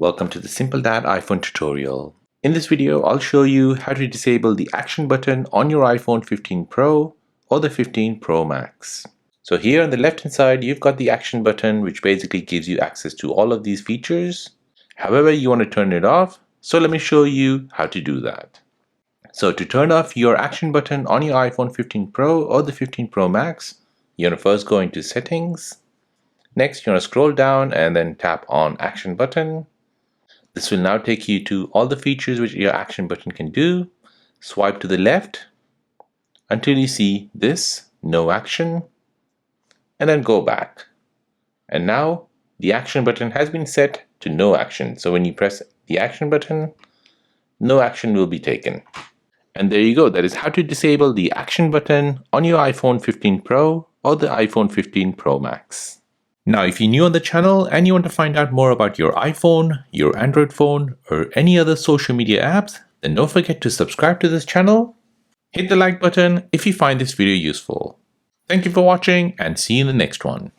Welcome to the Simple Dad iPhone tutorial. In this video, I'll show you how to disable the action button on your iPhone 15 Pro or the 15 Pro Max. So here on the left hand side, you've got the action button, which basically gives you access to all of these features. However, you want to turn it off. So let me show you how to do that. So to turn off your action button on your iPhone 15 Pro or the 15 Pro Max, you want to first go into settings. Next, you want to scroll down and then tap on action button. This will now take you to all the features which your action button can do. Swipe to the left until you see this, no action, and then go back. And now the action button has been set to no action. So when you press the action button, no action will be taken. And there you go. That is how to disable the action button on your iPhone 15 Pro or the iPhone 15 Pro Max. Now, if you're new on the channel and you want to find out more about your iPhone, your Android phone, or any other social media apps, then don't forget to subscribe to this channel. Hit the like button if you find this video useful. Thank you for watching and see you in the next one.